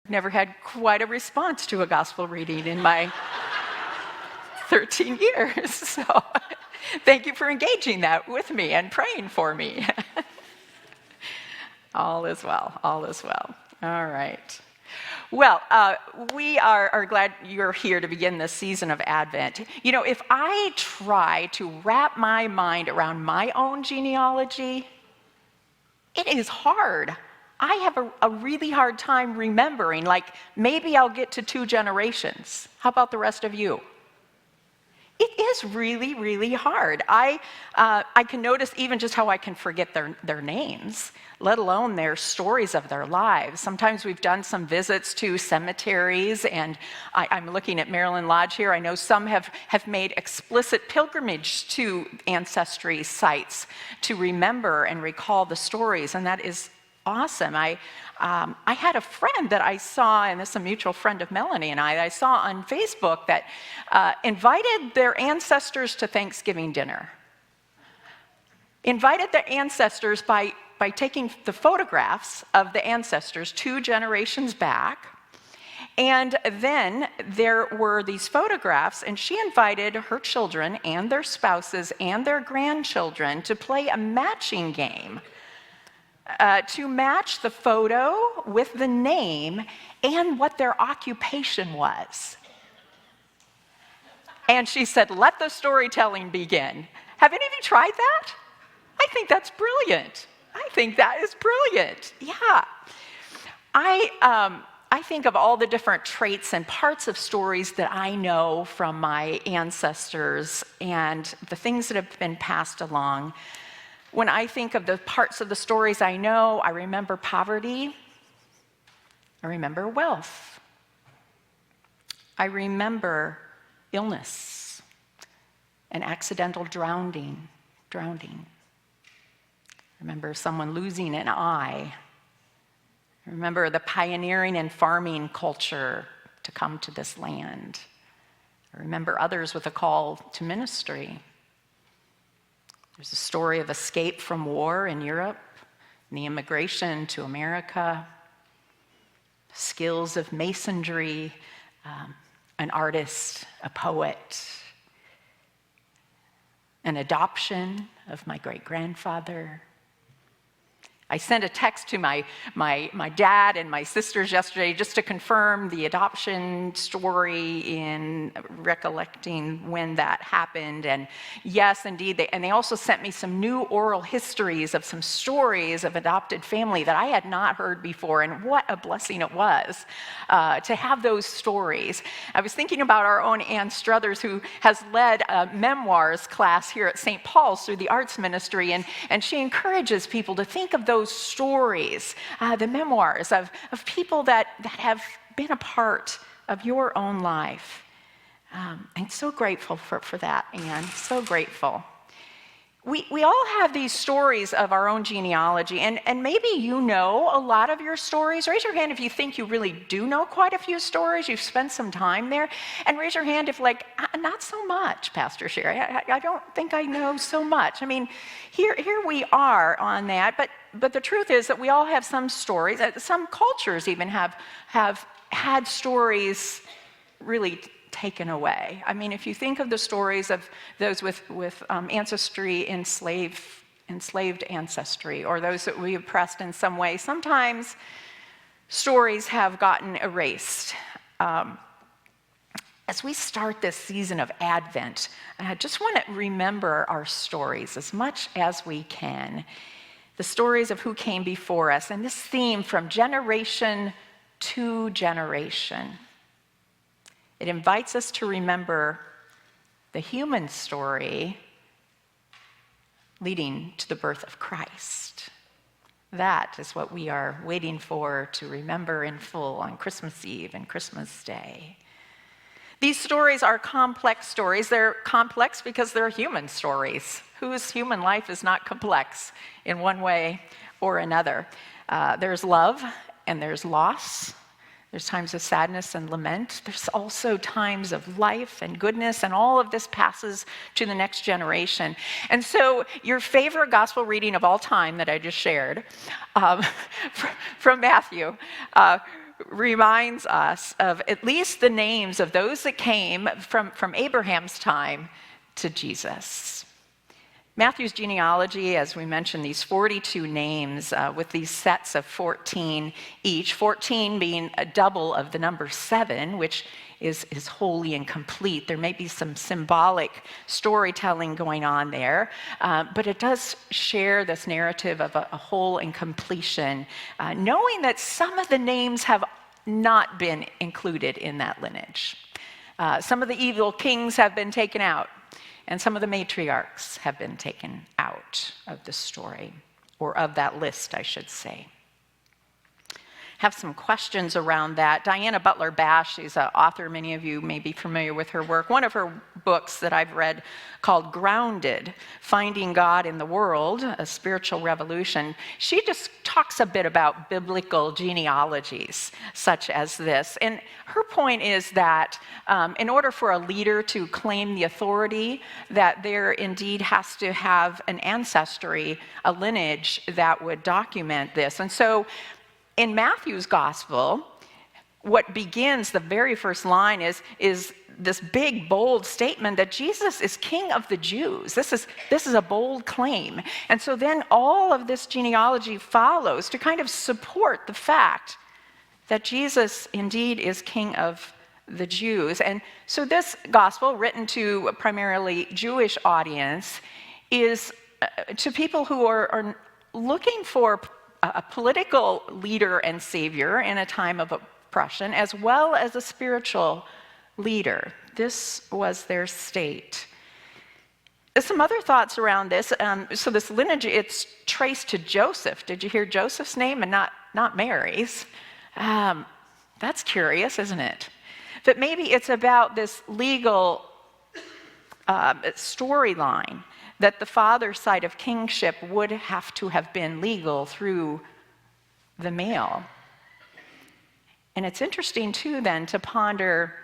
never had quite a response to a gospel reading in my 13 years. So thank you for engaging that with me and praying for me. All is well, all is well. All right. Well, we are glad you're here to begin this season of Advent. You know, if I try to wrap my mind around my own genealogy, it is hard. I have a really hard time remembering, like maybe I'll get to 2 generations. How about the rest of you? It is really, really hard. I can notice even just how I can forget their names, let alone their stories of their lives. Sometimes we've done some visits to cemeteries, and I'm looking at Maryland Lodge here. I know some have made explicit pilgrimage to ancestry sites to remember and recall the stories, and that is awesome. I had a friend that I saw, and this is a mutual friend of Melanie and I saw on Facebook that invited their ancestors to Thanksgiving dinner. Invited their ancestors by taking the photographs of the ancestors 2 generations back. And then there were these photographs, and she invited her children and their spouses and their grandchildren to play a matching game. To match the photo with the name and what their occupation was. And she said, let the storytelling begin. Have any of you tried that? I think that's brilliant. I think that is brilliant. Yeah. I think of all the different traits and parts of stories that I know from my ancestors and the things that have been passed along. When I think of the parts of the stories I know, I remember poverty. I remember wealth. I remember illness and accidental drowning. I remember someone losing an eye. I remember the pioneering and farming culture to come to this land. I remember others with a call to ministry. There's a story of escape from war in Europe, and the immigration to America, skills of masonry, an artist, a poet, an adoption of my great-grandfather. I sent a text to my dad and my sisters yesterday just to confirm the adoption story in recollecting when that happened. And yes, indeed, they also sent me some new oral histories of some stories of adopted family that I had not heard before. And what a blessing it was to have those stories. I was thinking about our own Ann Struthers, who has led a memoirs class here at St. Paul's through the arts ministry. And she encourages people to think of those stories, the memoirs of people that have been a part of your own life. I'm so grateful for that, Anne, so grateful. We all have these stories of our own genealogy, and maybe you know a lot of your stories. Raise your hand if you think you really do know quite a few stories. You've spent some time there. And raise your hand if, like, not so much, Pastor Sherrie. I don't think I know so much. I mean, here we are on that, but the truth is that we all have some stories. Some cultures even have had stories really taken away. I mean, if you think of the stories of those with ancestry, enslaved ancestry, or those that we oppressed in some way, sometimes stories have gotten erased. As we start this season of Advent, I just want to remember our stories as much as we can. The stories of who came before us, and this theme from generation to generation. It invites us to remember the human story leading to the birth of Christ. That is what we are waiting for to remember in full on Christmas Eve and Christmas Day. These stories are complex stories. They're complex because they're human stories. Whose human life is not complex in one way or another? There's love and there's loss. There's times of sadness and lament. There's also times of life and goodness, and all of this passes to the next generation. And so your favorite gospel reading of all time that I just shared from Matthew reminds us of at least the names of those that came from Abraham's time to Jesus. Matthew's genealogy, as we mentioned, these 42 names with these sets of 14 each, 14 being a double of the number 7, which is holy and complete. There may be some symbolic storytelling going on there, but it does share this narrative of a whole and completion, knowing that some of the names have not been included in that lineage. Some of the evil kings have been taken out, and some of the matriarchs have been taken out of the story, or of that list, I should say. Have some questions around that. Diana Butler Bash, she's an author. Many of you may be familiar with her work. One of her books that I've read called Grounded, Finding God in the World, A Spiritual Revolution, she just talks a bit about biblical genealogies such as this. And her point is that in order for a leader to claim the authority, that there indeed has to have an ancestry, a lineage that would document this. And so in Matthew's gospel, what begins, the very first line is this big, bold statement that Jesus is King of the Jews. This is a bold claim. And so then all of this genealogy follows to kind of support the fact that Jesus indeed is King of the Jews. And so this gospel, written to a primarily Jewish audience, is to people who are looking for a political leader and savior in a time of oppression, as well as a spiritual leader. This was their state. Some other thoughts around this. So this lineage, it's traced to Joseph. Did you hear Joseph's name and not Mary's? That's curious, isn't it? But maybe it's about this legal storyline that the father's side of kingship would have to have been legal through the male. And it's interesting, too, then, to ponder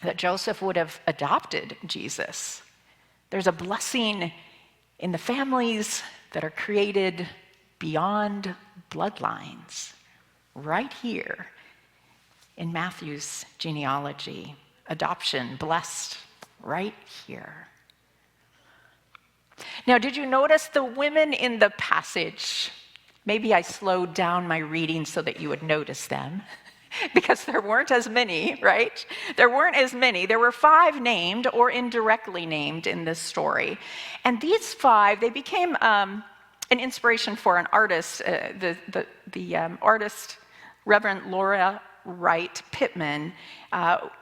that Joseph would have adopted Jesus. There's a blessing in the families that are created beyond bloodlines, right here in Matthew's genealogy. Adoption, blessed, right here. Now, did you notice the women in the passage? Maybe I slowed down my reading so that you would notice them, because there weren't as many, right? There weren't as many. There were 5 named or indirectly named in this story. And these 5, they became an inspiration for an artist, the artist, Reverend Laura Wright Pittman.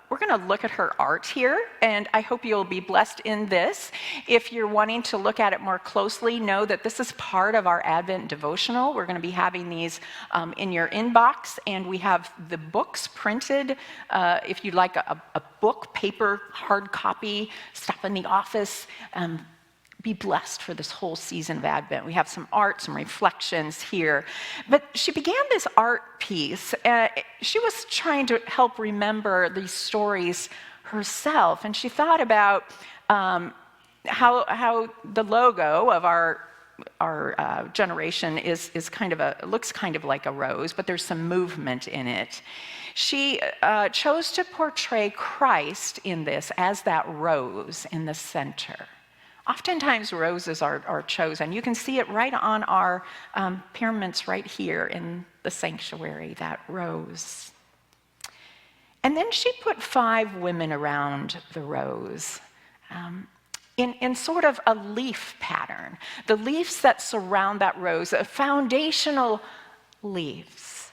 We're going to look at her art here, and I hope you'll be blessed in this. If you're wanting to look at it more closely, know that this is part of our Advent devotional. We're going to be having these in your inbox, and we have the books printed. If you'd like a book, paper, hard copy, stop in the office. Be blessed for this whole season of Advent. We have some art, some reflections here. But she began this art piece. She was trying to help remember these stories herself. And she thought about how the logo of our generation is kind of looks kind of like a rose, but there's some movement in it. She chose to portray Christ in this as that rose in the center. Oftentimes roses are chosen. You can see it right on our pyramids right here in the sanctuary, that rose. And then she put 5 women around the rose in sort of a leaf pattern. The leaves that surround that rose, foundational leaves.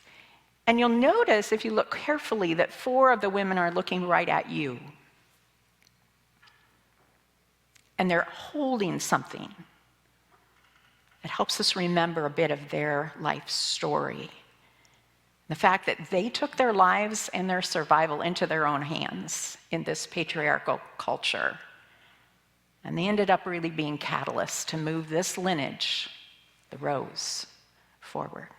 And you'll notice, if you look carefully, that 4 of the women are looking right at you. And they're holding something that helps us remember a bit of their life story. The fact that they took their lives and their survival into their own hands in this patriarchal culture. And they ended up really being catalysts to move this lineage, the rose, forward.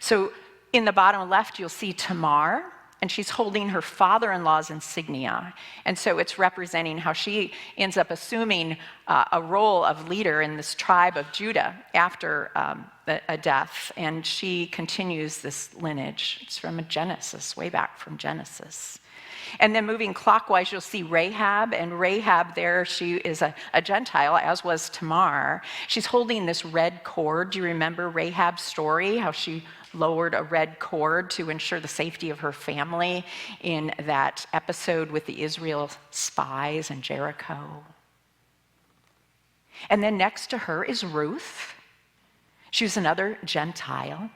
So in the bottom left, you'll see Tamar. and she's holding her father-in-law's insignia. And so it's representing how she ends up assuming a role of leader in this tribe of Judah after a death. And she continues this lineage. It's from Genesis, way back from Genesis. And then moving clockwise, you'll see Rahab. And Rahab there, she is a Gentile, as was Tamar. She's holding this red cord. Do you remember Rahab's story, how she lowered a red cord to ensure the safety of her family in that episode with the Israel spies in Jericho? And then next to her is Ruth. She was another Gentile.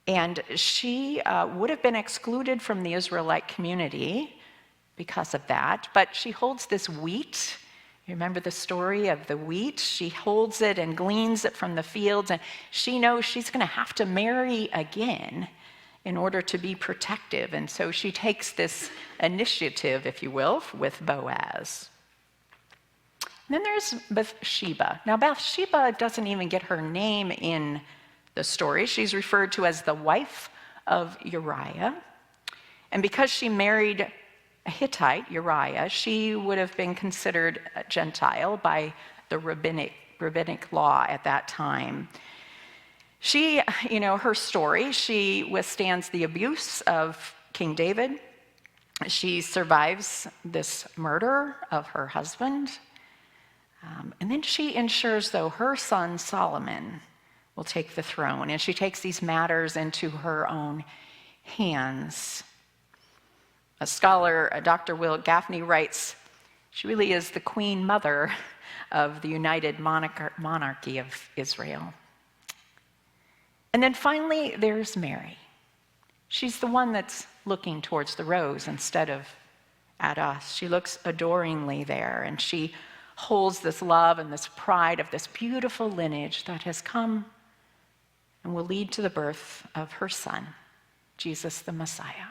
And she would have been excluded from the Israelite community because of that, but she holds this wheat. You remember the story of the wheat? She holds it and gleans it from the fields, and she knows she's going to have to marry again in order to be protective. And so she takes this initiative, if you will, with Boaz. And then there's Bathsheba. Now, Bathsheba doesn't even get her name in the story. She's referred to as the wife of Uriah. And because she married a Hittite, Uriah, she would have been considered a Gentile by the rabbinic law at that time. She, her story, she withstands the abuse of King David. She survives this murder of her husband. And then she ensures, though, her son Solomon will take the throne. And she takes these matters into her own hands. A scholar, Dr. Will Gaffney, writes, she really is the queen mother of the united monarchy of Israel. And then finally, there's Mary. She's the one that's looking towards the rose instead of at us. She looks adoringly there, and she holds this love and this pride of this beautiful lineage that has come and will lead to the birth of her son, Jesus the Messiah.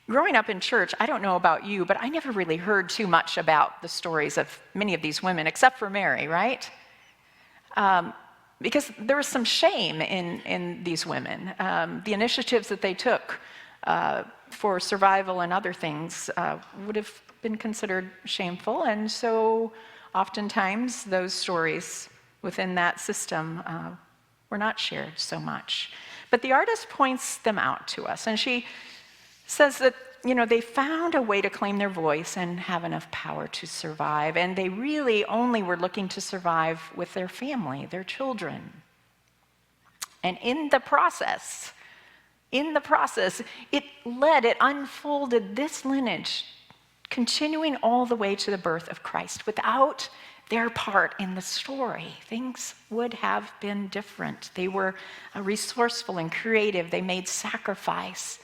Growing up in church, I don't know about you, but I never really heard too much about the stories of many of these women, except for Mary, right? Because there was some shame in these women. The initiatives that they took for survival and other things would have been considered shameful, and so oftentimes those stories within that system were not shared so much. But the artist points them out to us, and she says that, they found a way to claim their voice and have enough power to survive, and they really only were looking to survive with their family, their children. And in the process, it unfolded this lineage, continuing all the way to the birth of Christ. Without their part in the story, things would have been different. They were resourceful and creative. They made sacrifice,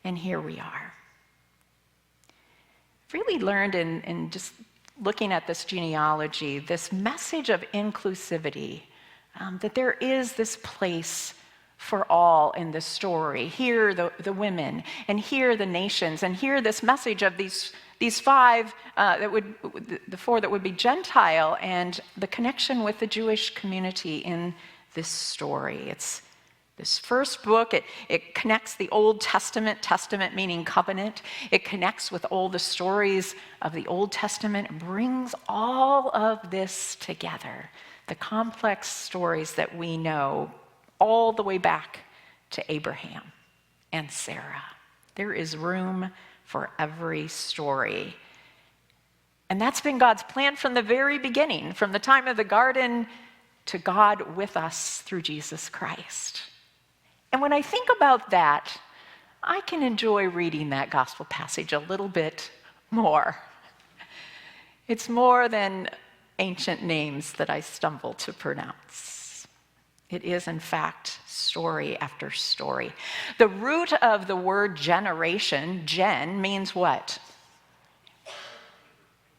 and here we are. I've really learned in just looking at this genealogy, this message of inclusivity, that there is this place for all in this story. Here the women, and here the nations, and here this message of these five, the four that would be Gentile, and the connection with the Jewish community in this story. It's this first book, it connects the Old Testament meaning covenant. It connects with all the stories of the Old Testament and brings all of this together. The complex stories that we know all the way back to Abraham and Sarah. There is room for every story. And that's been God's plan from the very beginning, from the time of the garden to God with us through Jesus Christ. And when I think about that, I can enjoy reading that gospel passage a little bit more. It's more than ancient names that I stumble to pronounce. It is, in fact, story after story. The root of the word generation, gen, means what?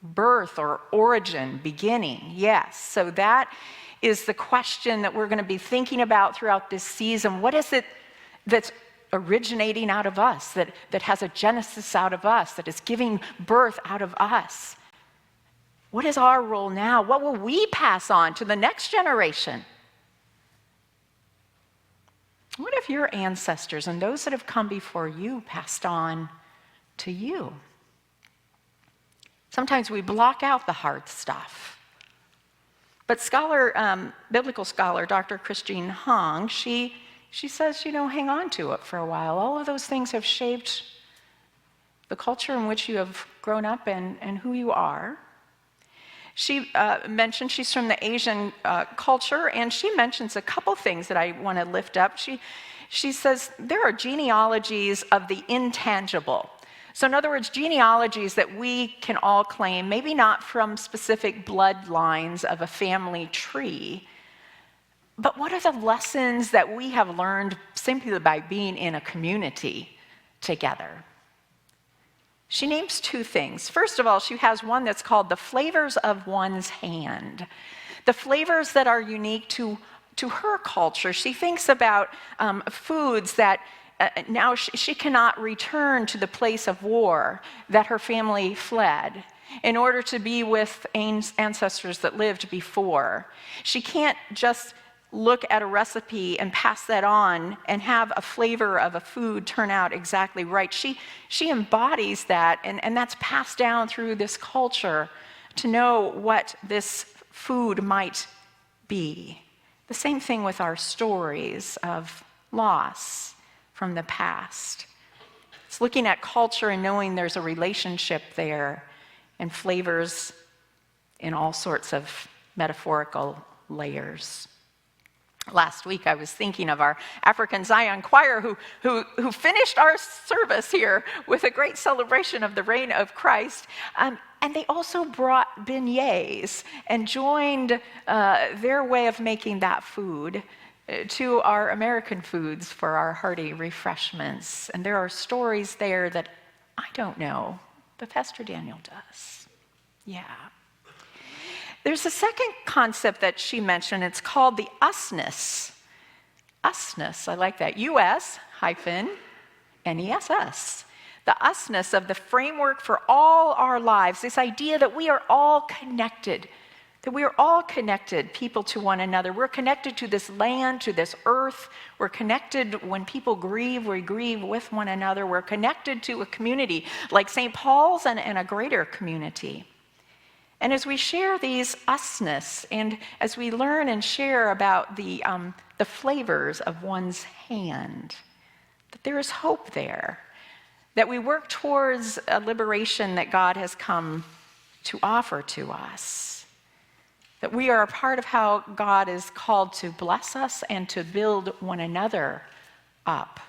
Birth or origin, beginning. Yes, so that is the question that we're going to be thinking about throughout this season. What is it that's originating out of us, that has a genesis out of us, that is giving birth out of us? What is our role now? What will we pass on to the next generation? What have your ancestors and those that have come before you passed on to you? Sometimes we block out the hard stuff. But biblical scholar Dr. Christine Hong, she says, hang on to it for a while. All of those things have shaped the culture in which you have grown up and who you are. She mentioned she's from the Asian culture, and she mentions a couple things that I want to lift up. She says there are genealogies of the intangible. So in other words, genealogies that we can all claim, maybe not from specific bloodlines of a family tree, but what are the lessons that we have learned simply by being in a community together? She names two things. First of all, she has one that's called the flavors of one's hand. The flavors that are unique to her culture. She thinks about foods that now she cannot return to the place of war that her family fled in order to be with ancestors that lived before. She can't just look at a recipe and pass that on and have a flavor of a food turn out exactly right. She embodies that, and that's passed down through this culture to know what this food might be. The same thing with our stories of loss from the past. It's looking at culture and knowing there's a relationship there and flavors in all sorts of metaphorical layers. Last week, I was thinking of our African Zion choir who finished our service here with a great celebration of the reign of Christ. And they also brought beignets and joined their way of making that food to our American foods for our hearty refreshments. And there are stories there that I don't know, but Pastor Daniel does. Yeah. There's a second concept that she mentioned. It's called the usness. Usness, I like that. US-NESS. The usness of the framework for all our lives. This idea that we are all connected. That we are all connected, people to one another. We're connected to this land, to this earth. We're connected when people grieve, we grieve with one another. We're connected to a community like St. Paul's and a greater community. And as we share these usness, and as we learn and share about the flavors of one's hand, that there is hope there, that we work towards a liberation that God has come to offer to us, that we are a part of how God is called to bless us and to build one another up,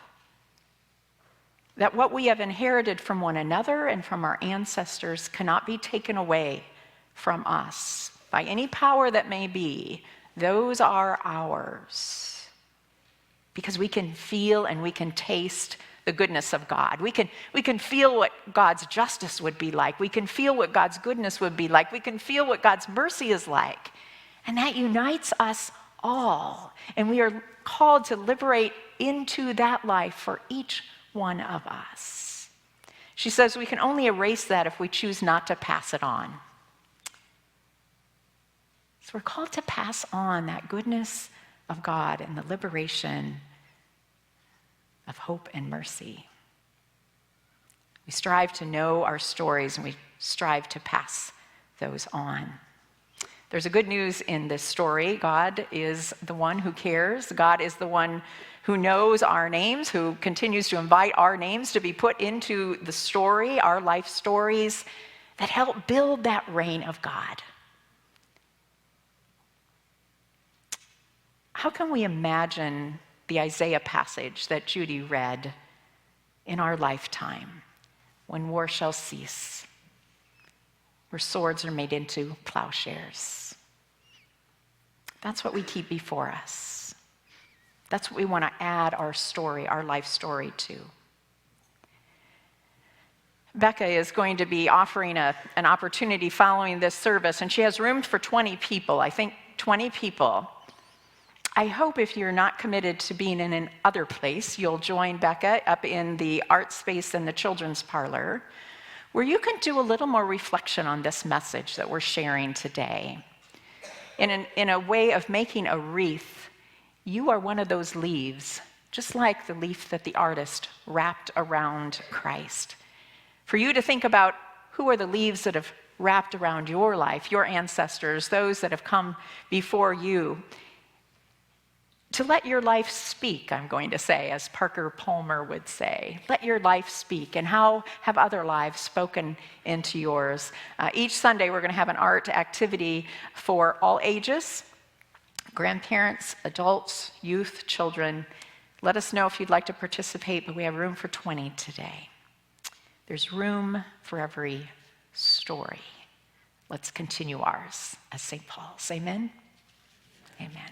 that what we have inherited from one another and from our ancestors cannot be taken away from us by any power that may be. Those are ours because we can feel and we can taste the goodness of God. We can feel what God's justice would be like. We can feel what God's goodness would be like. We can feel what God's mercy is like. And that unites us all. And we are called to liberate into that life for each one of us. She says we can only erase that if we choose not to pass it on. So we're called to pass on that goodness of God and the liberation of hope and mercy. We strive to know our stories and we strive to pass those on. There's a good news in this story. God is the one who cares. God is the one who knows our names, who continues to invite our names to be put into the story, our life stories that help build that reign of God. How can we imagine the Isaiah passage that Judy read in our lifetime, when war shall cease, where swords are made into plowshares? That's what we keep before us. That's what we want to add our story, our life story to. Becca is going to be offering an opportunity following this service, and she has room for 20 people. I think 20 people. I hope if you're not committed to being in an other place, you'll join Becca up in the art space in the children's parlor, where you can do a little more reflection on this message that we're sharing today. In a way of making a wreath, you are one of those leaves just like the leaf that the artist wrapped around Christ. For you to think about who are the leaves that have wrapped around your life, your ancestors, those that have come before you. To let your life speak, I'm going to say, as Parker Palmer would say. Let your life speak. And how have other lives spoken into yours? Each Sunday, we're going to have an art activity for all ages, grandparents, adults, youth, children. Let us know if you'd like to participate, but we have room for 20 today. There's room for every story. Let's continue ours as St. Paul's. Amen? Amen.